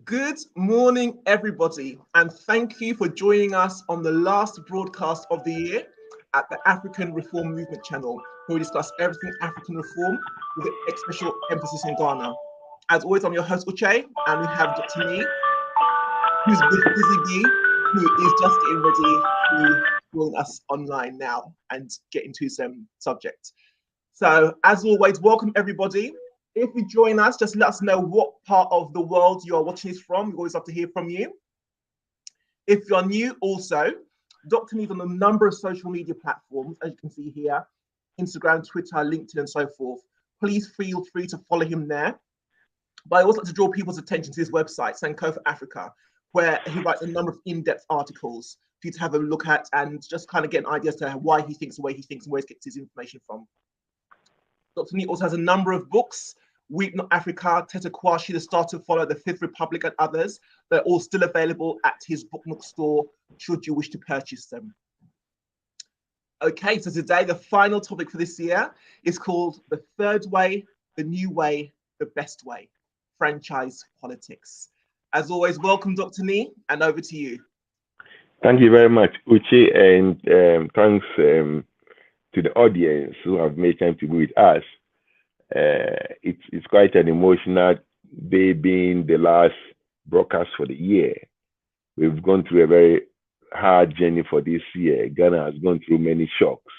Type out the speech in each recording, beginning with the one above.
Good morning, everybody, and thank you for joining us on the last broadcast of the year at the African Reform Movement channel, where we discuss everything African reform with a special emphasis on Ghana. As always, I'm your host, Uche, and we have Dr. Nee, who's with Busy Bee, who is just getting ready to join us online now and get into some subjects. So, as always, welcome everybody. If you join us, just let us know what part of the world you are watching this from. We always love to hear from you. If you're new, also, Dr. Needs on a number of social media platforms, as you can see here, Instagram, Twitter, LinkedIn, and so forth. Please feel free to follow him there. But I also like to draw people's attention to his website, Sankofa Africa, where he writes a number of in-depth articles for you to have a look at and just kind of get an idea as to why he thinks the way he thinks and where he gets his information from. Dr. Nee also has a number of books, Weep Not Africa, Tete Kwashi, The Start to Follow, The Fifth Republic, and others. They're all still available at his Book Nook store, should you wish to purchase them. Okay, so today the final topic for this year is called The Third Way, The New Way, The Best Way, Franchise Politics. As always, welcome, Dr. Nee, and over to you. Thank you very much, Uche, and thanks to the audience who have made time to be with us. It's quite an emotional day being the last broadcast for the year. We've gone through a very hard journey for this year. Ghana has gone through many shocks,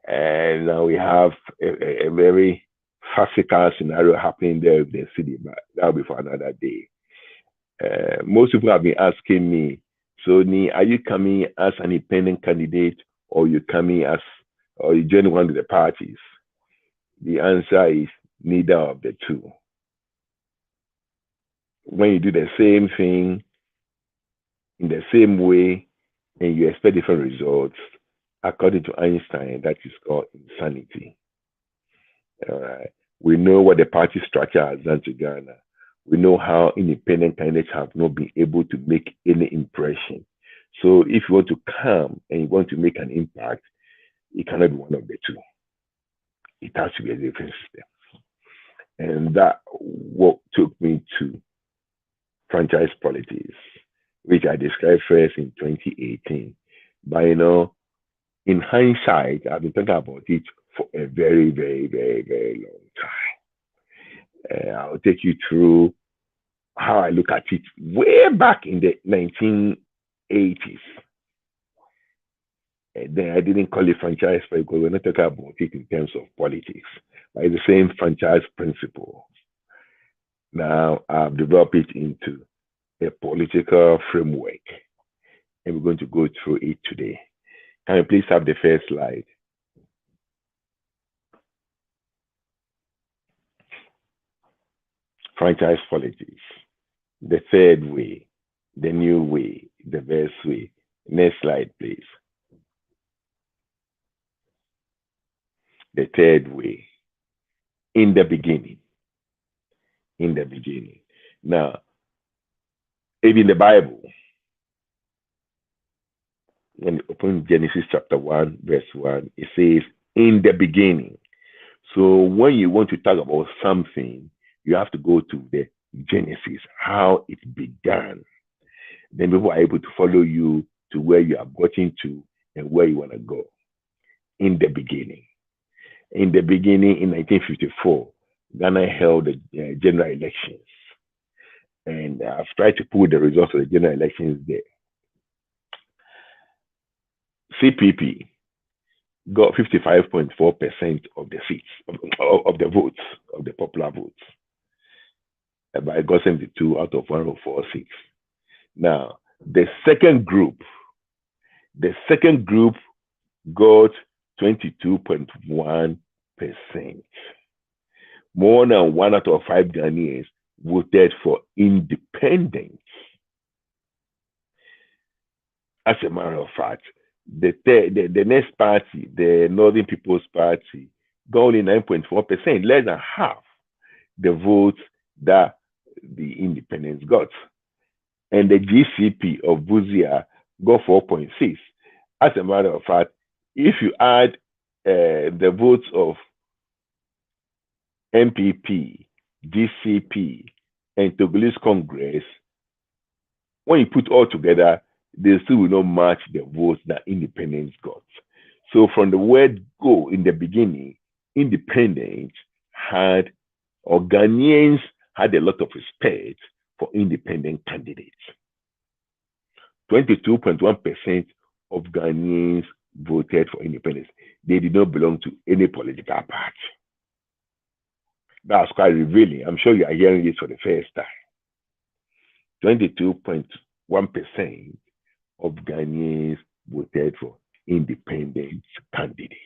and now we have a very farcical scenario happening there in the city, but that'll be for another day. Most people have been asking me, so Nee, are you coming as an independent candidate or you coming as or you join one of the parties? The answer is neither of the two. When you do the same thing in the same way and you expect different results, according to Einstein, that is called insanity. All right. We know what the party structure has done to Ghana. We know how independent candidates have not been able to make any impression. So if you want to come and you want to make an impact, it cannot be one of the two. It has to be a different system. And that what took me to franchise politics, which I described first in 2018. But in hindsight, I've been talking about it for a very, very, very, very long time. I'll take you through how I look at it way back in the 1980s. And then I didn't call it franchise because we're not talking about it in terms of politics, but it's the same franchise principle. Now I've developed it into a political framework, and we're going to go through it today. Can you please have the first slide? Franchise politics, the third way, the new way, the best way. Next slide, please. The third way, in the beginning. In the beginning. Now, even the Bible, when you open Genesis chapter 1, verse 1, it says, in the beginning. So when you want to talk about something, you have to go to the Genesis, how it began. Then people are able to follow you to where you have gotten to and where you want to go. In the beginning. In the beginning, in 1954, Ghana held the general elections. And I've tried to put the results of the general elections there. CPP got 55.4% of the seats, of the votes, of the popular votes. But I got 72 out of 104 seats. Now, the second group got 22.1%. More than 1 out of 5 Ghanaians voted for independence. As a matter of fact, the next party, the Northern People's Party, got only 9.4%, less than half the votes that the independents got. And the GCP of Buzia got 4.6. As a matter of fact, if you add the votes of MPP, GCP, and Togolese Congress, when you put all together, they still will not match the votes that independence got. So from the word go in the beginning, independence had, or Ghanaians had a lot of respect for independent candidates. 22.1% of Ghanaians voted for independence. They did not belong to any political party. That's quite revealing. I'm sure you are hearing this for the first time. 22.1% of Ghanaians voted for independent candidates.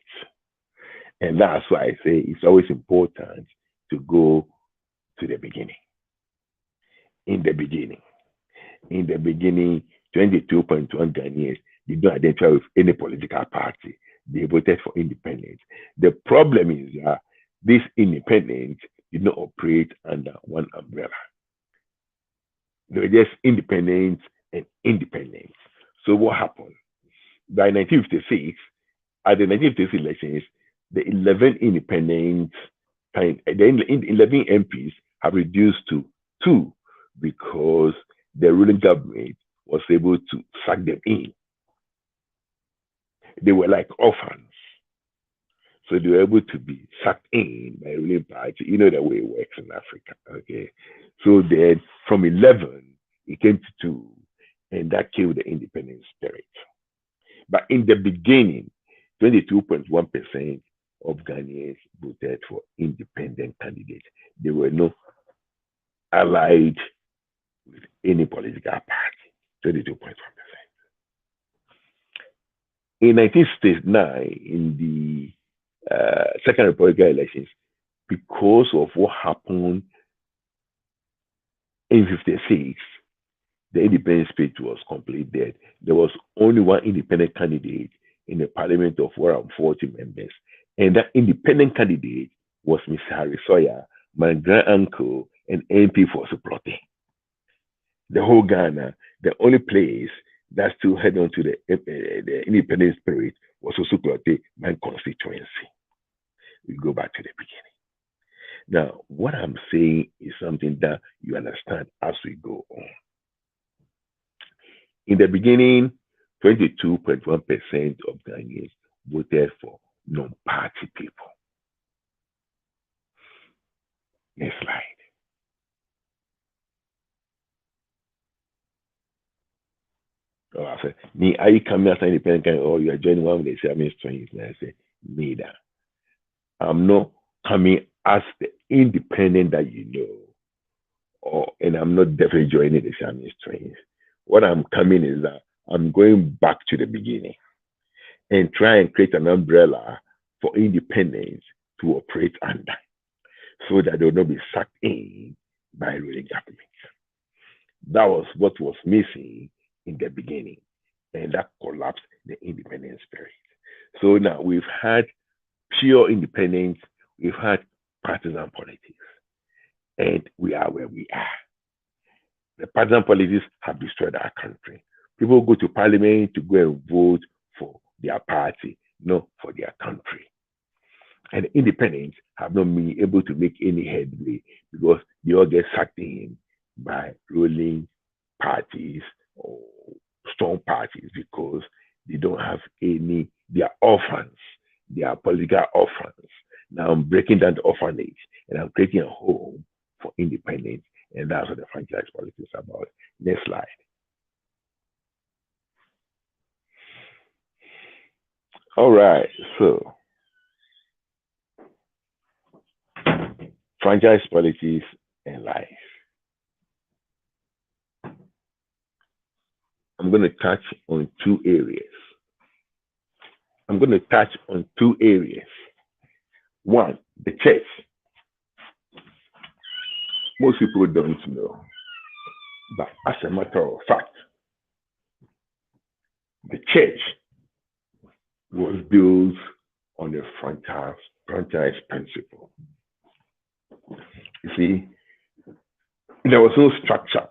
And that's why I say it's always important to go to the beginning. In the beginning, 22.1 Ghanaians did not identify with any political party. They voted for independence. The problem is that this independence did not operate under one umbrella. They were just independence and independence. So what happened? By 1956, at the 1956 elections, the 11 independents, the 11 MPs have reduced to 2 because the ruling government was able to suck them in. They were like orphans. So they were able to be sucked in by a ruling party. You know the way it works in Africa. Okay. So then from 11, it came to 2, and that killed the independent spirit. But in the beginning, 22.1% of Ghanaians voted for independent candidates. They were not allied with any political party. 22.1%. In 1969, in the Second Republican elections, because of what happened in 56, the independent spirit was completely dead. There was only one independent candidate in a parliament of 140 members, and that independent candidate was Mr. Harry Sawyer, my grand uncle and MP for Suplote. The whole Ghana, the only place that still held on to the independent spirit was Suplote, my constituency. We go back to the beginning. Now, what I'm saying is something that you understand as we go on. In the beginning, 22.1% of Ghanaians voted for non-party people. Next slide. Oh, I said, me, are you coming as an independent candidate or you are joining one of the Siamese twins? And I said, neither. I'm not coming as the independent that you know, and I'm not definitely joining the Siamese twins. What I'm coming is that I'm going back to the beginning and try and create an umbrella for independence to operate under, so that they will not be sucked in by ruling government. That was what was missing in the beginning, and that collapsed the independent spirit. So now we've had pure independence, we've had partisan politics, and we are where we are. The partisan politics have destroyed our country. People go to parliament to go and vote for their party, not for their country. And independents have not been able to make any headway because they all get sucked in by ruling parties or strong parties because they don't have any, they are orphans, they are political orphans. Now I'm breaking down the orphanage and I'm creating a home for independence, and that's what the franchise politics is about. Next slide. All right, so franchise politics and life. I'm going to touch on 2 areas. One, the church. Most people don't know, but as a matter of fact, the church was built on the franchise principle. You see, there was no structure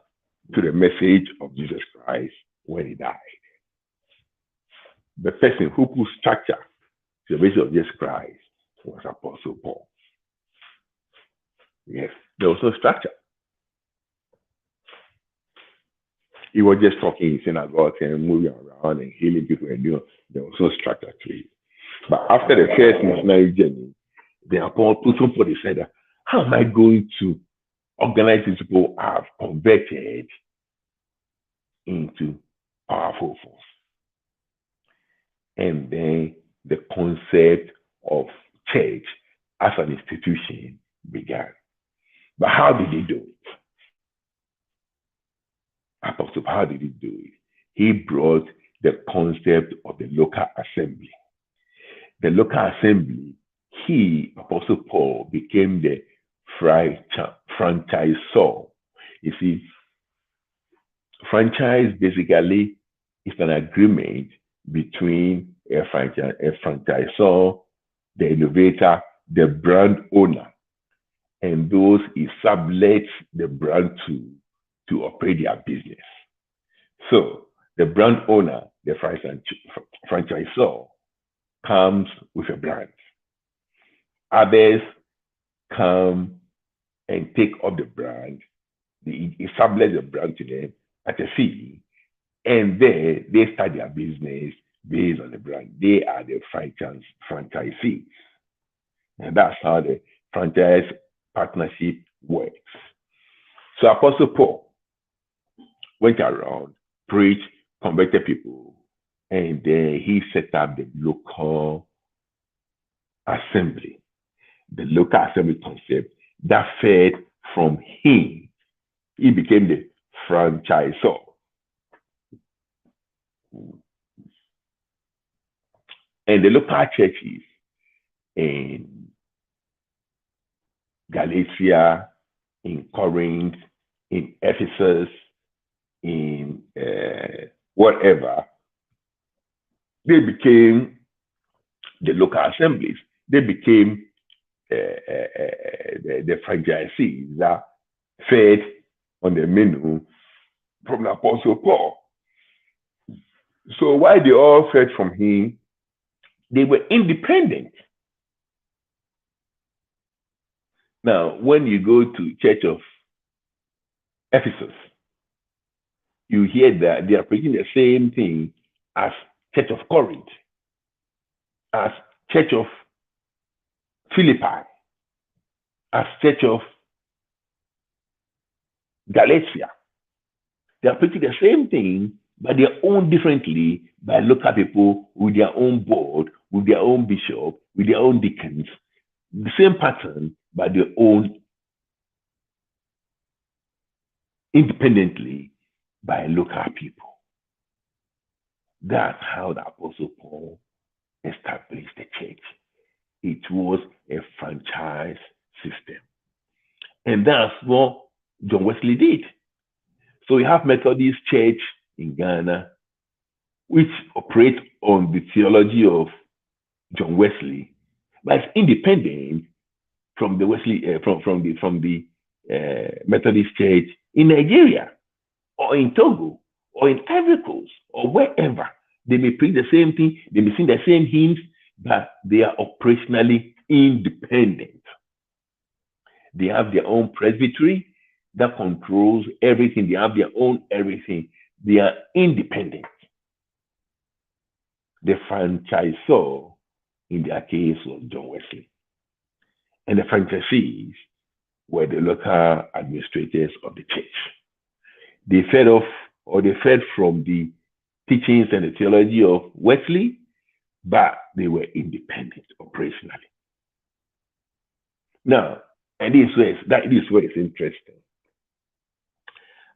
to the message of Jesus Christ when he died. The person who put structure to the message of Jesus Christ was Apostle Paul. Yes, there was no structure. He was just talking in synagogue and moving around and healing people and there was no structure to it. But after the first missionary journey, the apostle Paul said, how am I going to organize these people I've converted into powerful force? And then the concept of church as an institution began. But how did he do it? Apostle, how did he do it? He brought the concept of the local assembly. The local assembly, Apostle Paul, became the franchisor. You see, franchise basically is an agreement between a franchisor, the innovator, the brand owner, and those he sublets the brand to operate their business. So the brand owner, the franchisor, comes with a brand. Others come and take up the brand. He sublets the brand to them at a fee, and then they start their business based on the brand. They are the franchisees. And that's how the franchise partnership works. So Apostle Paul went around, preached, converted people, and then he set up the local assembly. The local assembly concept that fed from him. He became the franchisor. And the local churches in Galatia, in Corinth, in Ephesus, in whatever, they became the local assemblies. They became the franchisees that fed on the menu from the Apostle Paul. So while they all fed from him, they were independent. Now, when you go to Church of Ephesus, you hear that they are preaching the same thing as Church of Corinth, as Church of Philippi, as Church of Galatia. They are preaching the same thing, but they are owned differently by local people with their own board, with their own bishop, with their own deacons. The same pattern, but they own independently by local people. That's how the Apostle Paul established the church. It was a franchise system. And that's what John Wesley did. So we have Methodist Church in Ghana, which operates on the theology of John Wesley, but it's independent from the Methodist Church in Nigeria, or in Togo, or in Ivory Coast, or wherever. They may preach the same thing, they may sing the same hymns, but they are operationally independent. They have their own presbytery that controls everything. They have their own everything. They are independent. The franchisor in their case was John Wesley. And the franchisees were the local administrators of the church. They fed from the teachings and the theology of Wesley, but they were independent operationally. Now, and this is where it's interesting.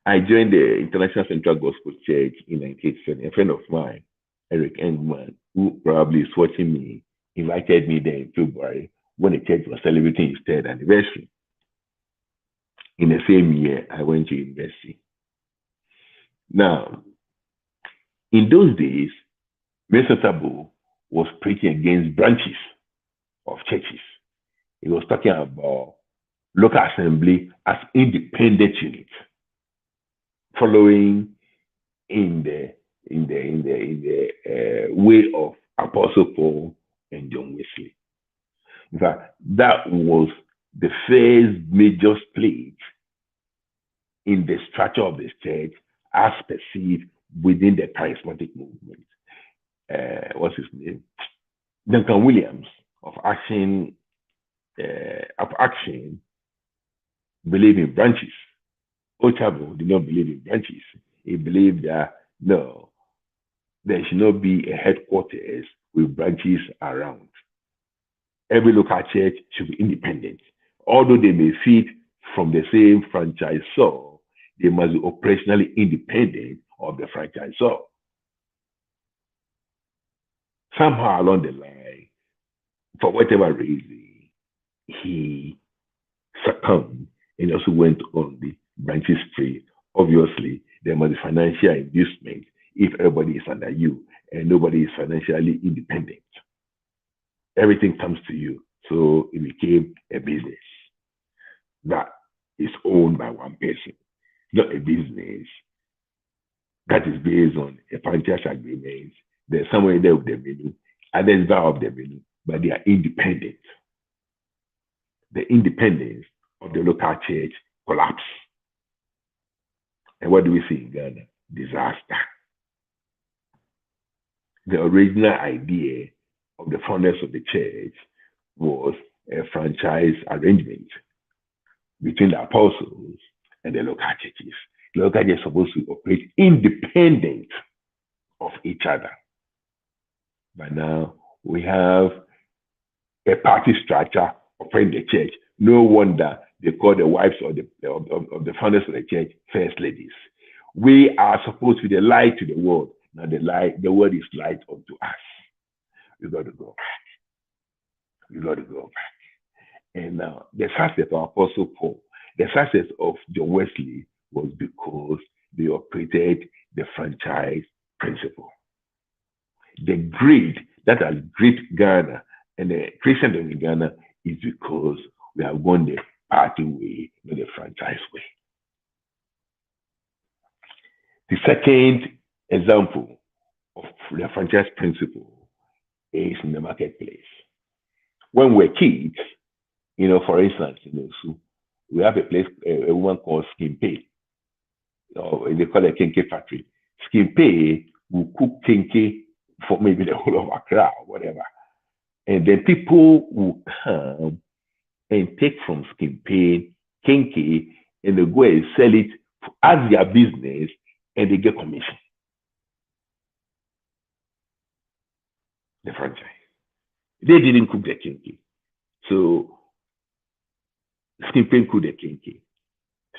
I joined the International Central Gospel Church in 1987. A friend of mine, Eric Engman, who probably is watching me, invited me there in February when the church was celebrating its 3rd anniversary. In the same year, I went to university. Now, in those days, Mr. Tabo was preaching against branches of churches. He was talking about local assembly as independent units, following in the way of Apostle Paul and John Wesley. In fact, that was the first major split in the structure of the church as perceived within the charismatic movement. What's his name? Duncan Williams of Action believed in branches. Ochavo did not believe in branches. He believed that no, there should not be a headquarters with branches around. Every local church should be independent. Although they may feed from the same franchisor, they must be operationally independent of the franchisor. Somehow along the line, for whatever reason, he succumbed and also went on the branches trade. Obviously, there must be financial inducement if everybody is under you and nobody is financially independent. Everything comes to you. So it became a business that is owned by one person, not a business that is based on a franchise agreement. There's somewhere there with the menu, others buy of the menu, but they are independent. The independence of the local church collapsed. And what do we see in Ghana? Disaster. The original idea of the founders of the church was a franchise arrangement between the apostles and the local churches. The local churches are supposed to operate independent of each other. But now we have a party structure operating the church. No wonder they call the wives of the founders of the church first ladies. We are supposed to be the light to the world. Now the word is light unto us. We got to go back. We got to go back. And now the success of Apostle Paul, the success of John Wesley was because they operated the franchise principle. The greed that has gripped Ghana and the Christians in Ghana is because we have gone the party way, not the franchise way. The second example of the franchise principle is in the marketplace. When we're kids, for instance, so we have a place, a woman called Skin Pay. They call it Kenke factory. Skin Pay will cook Kenke for maybe the whole of Accra or whatever. And then people will come and take from Skin Pay, Kenke, and they go and sell it as their business, and they get commission. The franchise. They didn't cook the Kenke. So Skin Pay cooked the Kenke.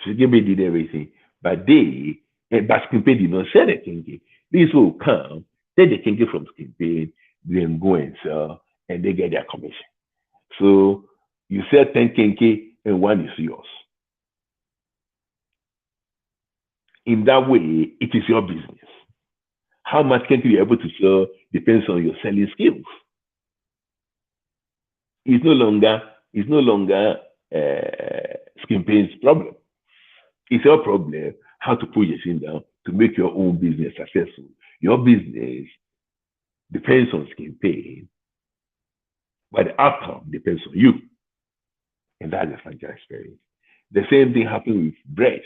Skin Pay did everything. But Skin Pay did not sell the Kenke. These will come, take the Kenke from Skin Pay, then go and sell, and they get their commission. So you sell 10 Kenke and one is yours. In that way, it is your business. How much Kenke you're able to sell depends on your selling skills. It's no longer Skin Pay's problem. It's your problem how to put your thing down to make your own business successful. Your business depends on Skin Pay, but the outcome depends on you. And that's the franchise experience. The same thing happened with bread.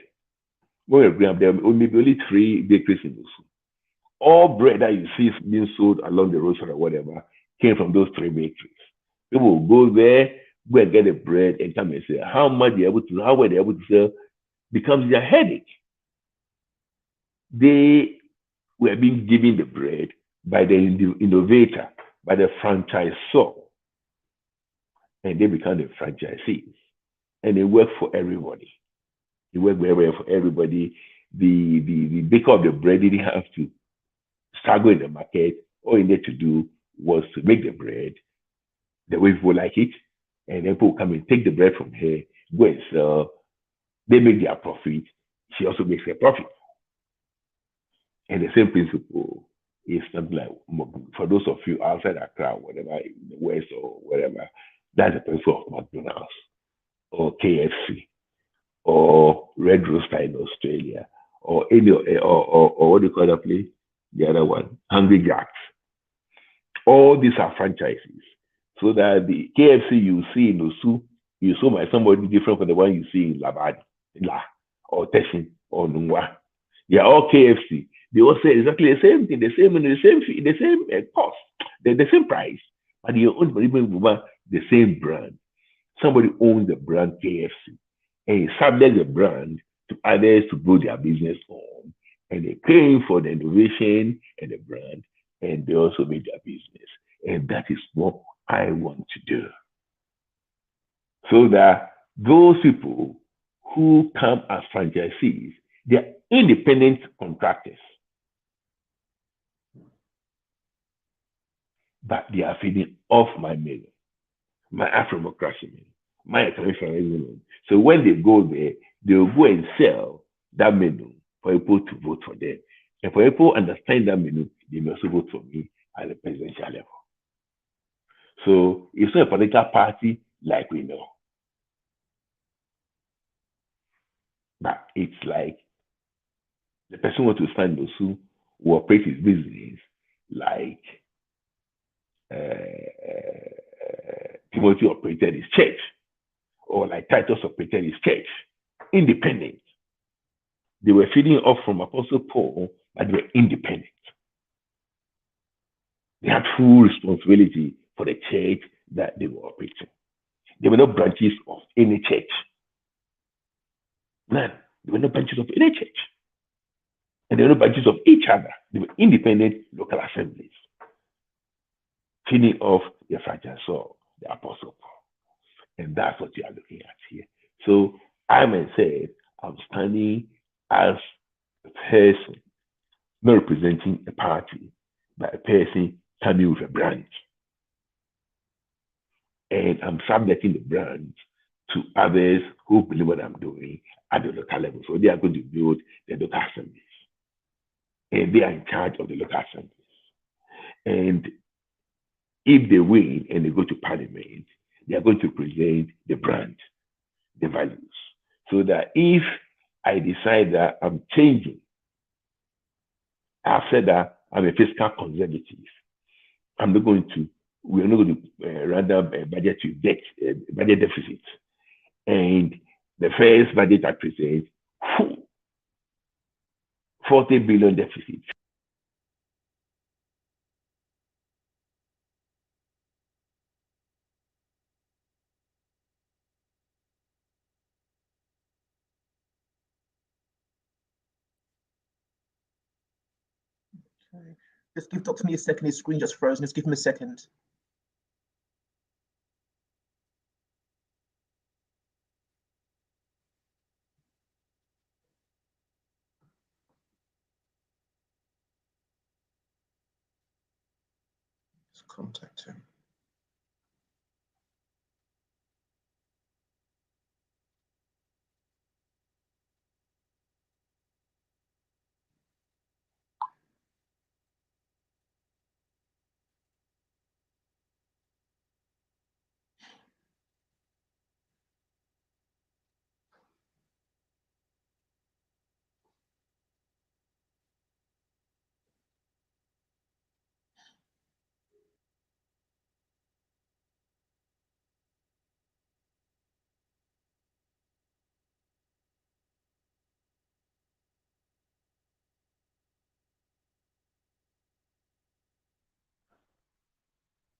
When we have there may be only 3 bakeries in Osu. All bread that you see being sold along the roadside or whatever came from those 3 bakeries. People will go there, go and get the bread and come and say how were they able to sell becomes their headache. They were being given the bread by the innovator, by the franchisor, and they become the franchisees. And they work for everybody. They work very well for everybody. The baker of the bread didn't have to struggle in the market. All he needed to do was to make the bread the way people like it, and then people come and take the bread from her, go and sell. They make their profit. She also makes her profit. And the same principle is something like, for those of you outside Accra, whatever, in the West or whatever, that's the principle of McDonald's or KFC or Red Rooster in Australia or any or what do you call that place? The other one, Hungry Jacks. All these are franchises. So that the KFC you see in Osu, you saw by somebody different from the one you see in Labadi, or Tessin, or Nungwa. They are all KFC. They all say exactly the same thing, the same money, the same fee, the same cost, the same price, but they own the same brand. Somebody owns the brand KFC and he sublet the brand to others to build their business on. And they're paying for the innovation and the brand, and they also make their business. And that is what I want to do. So that those people who come as franchisees, they're independent contractors, but they are feeding off my menu, my Afromocracy menu, my economic menu. So when they go there, they'll go and sell that menu for people to vote for them. And for people to understand that menu, they may also vote for me at the presidential level. So it's not a political party like we know. But it's like the person wants to stand those who operate his business like Timothy operated his church, or like Titus operated his church, independent. They were feeding off from Apostle Paul, but they were independent. They had full responsibility for the church that they were operating. They were not branches of any church. None. They were not branches of any church. And they were not branches of each other. They were independent local assemblies, feeding off the franchise of the Apostle Paul. And that's what you are looking at here. So I myself, I'm standing as a person, not representing a party, but a person coming with a brand. And I'm subletting the brand to others who believe what I'm doing at the local level. So they are going to build the local assemblies. And they are in charge of the local assemblies. And if they win and they go to parliament, they are going to present the brand, the values. So that if I decide that I'm changing, I've said that I'm a fiscal conservative. I'm not going to, we're not going to run down a budget to debt, budget deficit. And the first budget I present, 40 billion deficit. Okay. Just give Dr. Me a second. His screen just frozen. Just give him a second. Just contact him.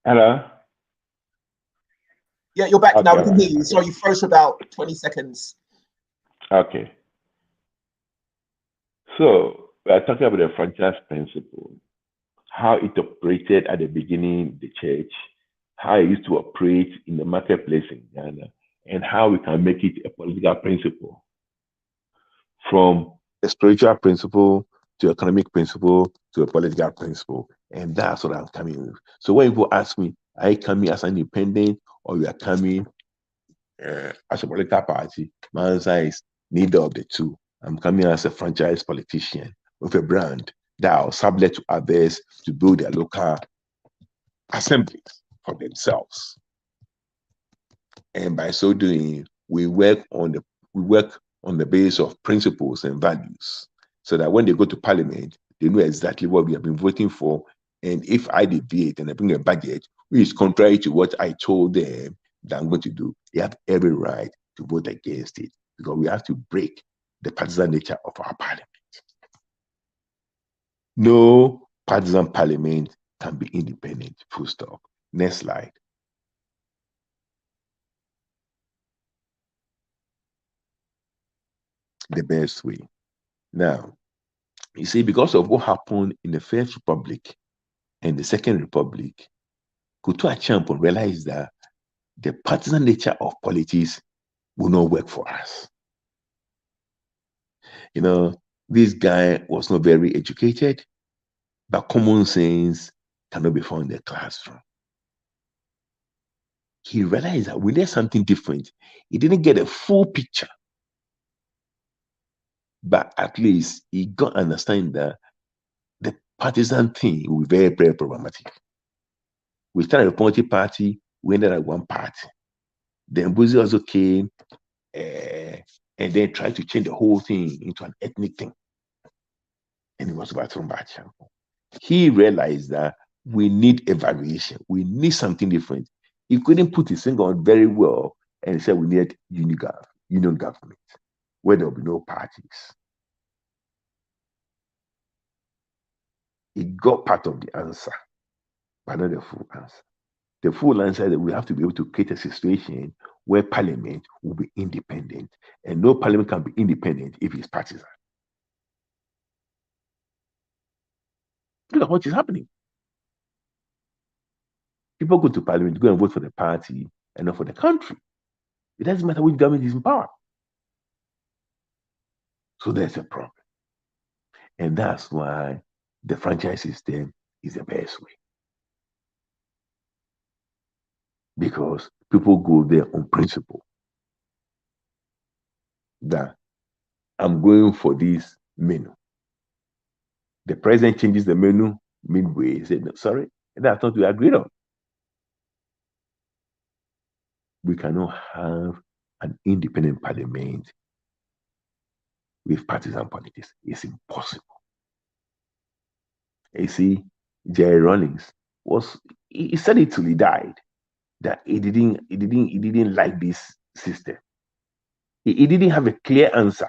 Hello? Yeah, you're back now. Okay, We can hear you. Sorry, you froze for about 20 seconds. Okay. So we are talking about the franchise principle, how it operated at the beginning, the church, how it used to operate in the marketplace in Ghana, and how we can make it a political principle. From a spiritual principle to economic principle to a political principle. And that's what I'm coming with. So when people ask me, are you coming as an independent or you are coming as a political party? My answer is neither of the two. I'm coming as a franchise politician with a brand that will sublet to others to build their local assemblies for themselves. And by so doing, we work on the basis of principles and values, so that when they go to parliament, they know exactly what we have been voting for. And if I deviate and I bring a budget which is contrary to what I told them that I'm going to do, they have every right to vote against it, because we have to break the partisan nature of our parliament. No partisan parliament can be independent, full stop. Next slide. The best way. Now, you see, because of what happened in the First Republic and the Second Republic, Kutu Acheampong realized that the partisan nature of politics will not work for us. You know, this guy was not very educated, but common sense cannot be found in the classroom. He realized that we need something different. He didn't get a full picture, but at least he got understanding that the partisan thing will be very, very problematic. We started a political party, we ended at one party. Then Buzi also came and then tried to change the whole thing into an ethnic thing. And it was about Acheampong. He realized that we need a variation. We need something different. He couldn't put his finger on very well and said we need union government where there will be no parties. He got part of the answer, but not the full answer. The full answer is that we have to be able to create a situation where parliament will be independent. And no parliament can be independent if it's partisan. Look at what is happening. People go to parliament to go and vote for the party and not for the country. It doesn't matter which government is in power. So there's a problem. And that's why the franchise system is the best way. Because people go there on principle. That I'm going for this menu. The president changes the menu midway. He said, no, sorry, that's not what we agreed on. We cannot have an independent parliament with partisan politics. It's impossible. You see, Jerry Rawlings he said it till he died that he didn't like this system. He didn't have a clear answer,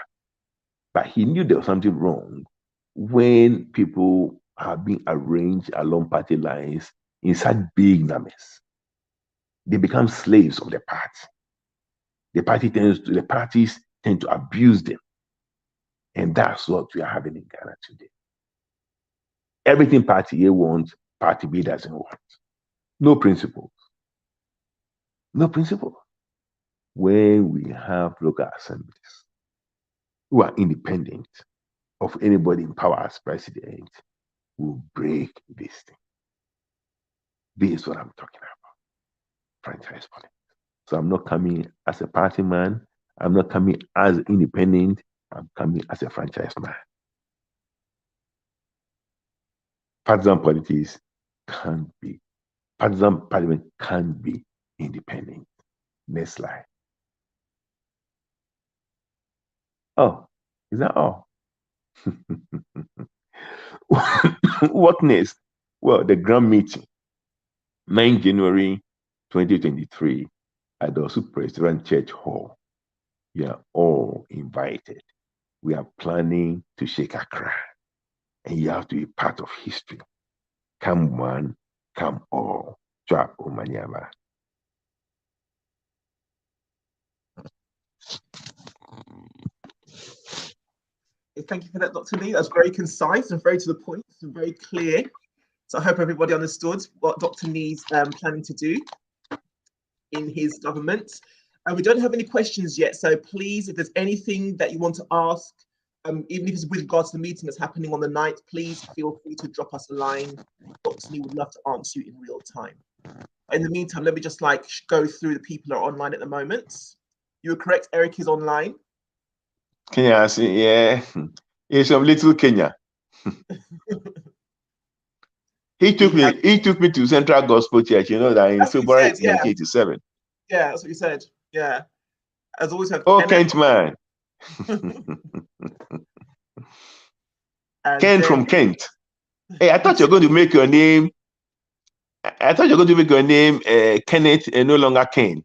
but he knew there was something wrong when people are being arranged along party lines in such big numbers. They become slaves of the party. The parties tend to abuse them. And that's what we are having in Ghana today. Everything party A wants, party B doesn't want. No principles. No principle. When we have local assemblies who are independent of anybody in power as president, will break this thing. This is what I'm talking about. Franchise politics. So I'm not coming as a party man. I'm not coming as independent. I'm coming as a franchise man. Partisan politics can't be. Partisan parliament can't be independent. Next slide. Oh, is that all? What next? Well, the grand meeting, 9 January 2023 at the Osu Presbyterian Church Hall. You are all invited. We are planning to shake Accra, and you have to be part of history. Come one, come all. Chwa Omanyama. Thank you for that, Dr. Lee. That's very concise and very to the point and very clear. So I hope everybody understood what Dr. Lee's planning to do in his government. And we don't have any questions yet. So please, if there's anything that you want to ask, even if it's with regards to the meeting that's happening on the 9th, please feel free to drop us a line. Dr. Lee would love to answer you in real time. In the meantime, let me just go through the people that are online at the moment. You were correct, Eric is online. Kenya, yeah, he's from Little Kenya. He took me to Central Gospel Church, you know, that in February 1987. Yeah, that's what you said. Yeah. As always have Kent man. Kent from Kent. Hey, I thought you're going to make your name. I thought you're going to make your name Kenneth and no longer Ken.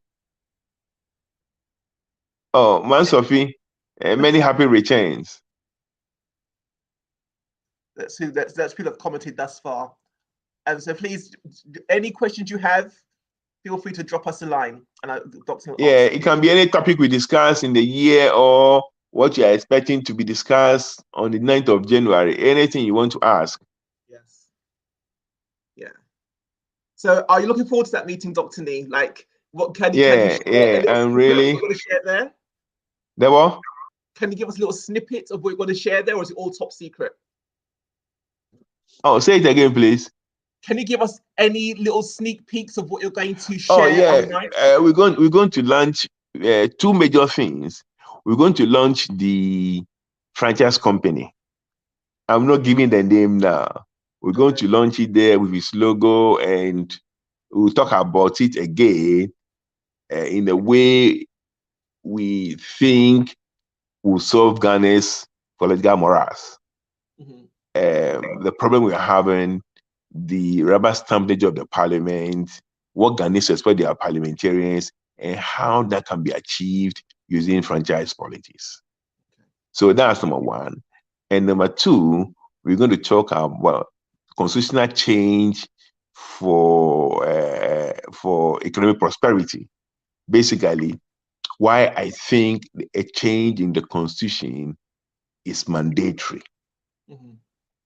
Oh, man, Sophie, many happy returns. That's who people have commented thus far. And so please, any questions you have, feel free to drop us a line, and Dr. will answer. It can be any topic we discuss in the year, or what you are expecting to be discussed on the 9th of January. Anything you want to ask. Yes. Yeah. So are you looking forward to that meeting, Dr. Nee? Like, what can you share? I'm really. What you're going to share there? The what? Can you give us a little snippet of what you're going to share there, or is it all top secret? Oh, say it again, please. Can you give us any little sneak peeks of what you're going to share? Oh, yeah. We're going to launch two major things. We're going to launch the franchise company. I'm not giving the name now. We're going to launch it there with its logo, and we'll talk about it again in a way we think will solve Ghana's political morass. The problem we're having, the rubber stamp nature of the parliament, what Ghanaians expect their parliamentarians, and how that can be achieved using franchise politics. So that's number one. And number two, we're going to talk about constitutional change for economic prosperity. Basically, why I think a change in the constitution is mandatory.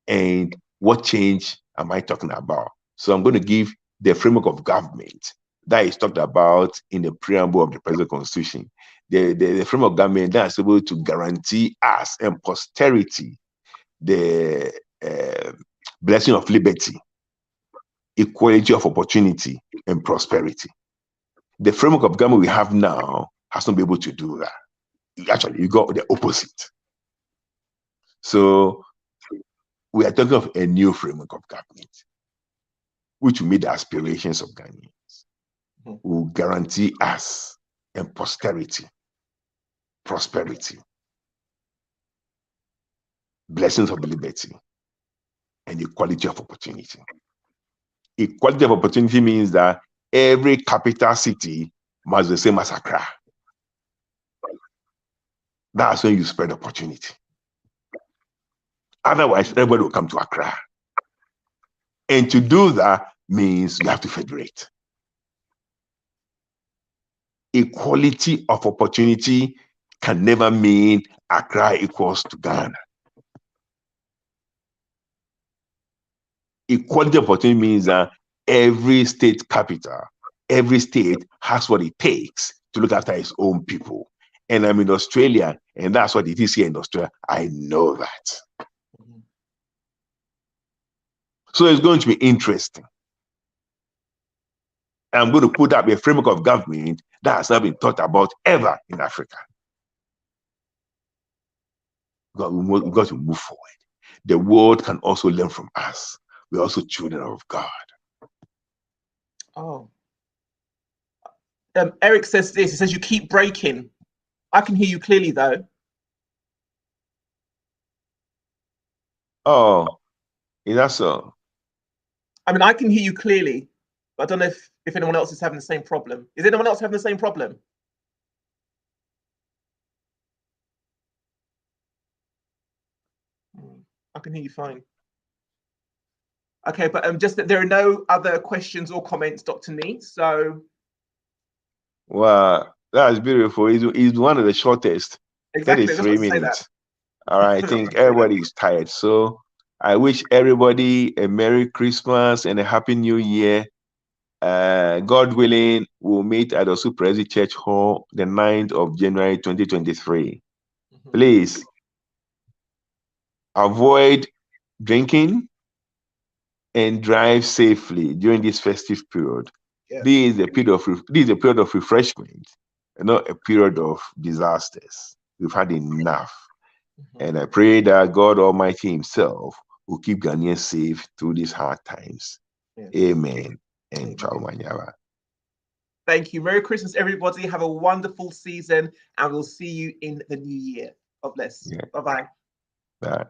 And what change am I talking about? So I'm going to give the framework of government that is talked about in the preamble of the present constitution. The framework of government that is able to guarantee us and posterity the blessing of liberty, equality of opportunity, and prosperity. The framework of government we have now has not been able to do that. Actually, you got the opposite. So we are talking of a new framework of government, which will meet the aspirations of Ghanaians, will guarantee us and posterity, prosperity, blessings of liberty, and equality of opportunity. Equality of opportunity means that every capital city must be the same as Accra. That's when you spread opportunity. Otherwise, everybody will come to Accra. And to do that means you have to federate. Equality of opportunity can never mean Accra equals to Ghana. Equality of opportunity means that every state capital, every state has what it takes to look after its own people. And I'm in Australia, and that's what it is here in Australia. I know that. So it's going to be interesting. I'm going to put up a framework of government that has not been thought about ever in Africa. We've got to move forward. The world can also learn from us. We're also children of God. Oh. Eric says this. He says, you keep breaking. I can hear you clearly, though. Oh, is that so? I mean, I can hear you clearly, but I don't know if anyone else is having the same problem. Is anyone else having the same problem? I can hear you fine. Okay, but just that there are no other questions or comments, Dr. Nee. So. Wow, that's beautiful. He's one of the shortest. Exactly. 33 minutes. All right, I think everybody is tired. So I wish everybody a Merry Christmas and a Happy New Year. God willing, we'll meet at Osu Presi Church Hall the 9th of January 2023. Please avoid drinking and drive safely during this festive period. Yes. This is a period of refreshment, not a period of disasters. We've had enough. And I pray that God Almighty Himself will keep Ghanaians safe through these hard times. Yes. Amen. And ciao, Manyara. Thank you. Merry Christmas, everybody. Have a wonderful season, and we'll see you in the new year. God bless. Yeah. Bye-bye. Bye.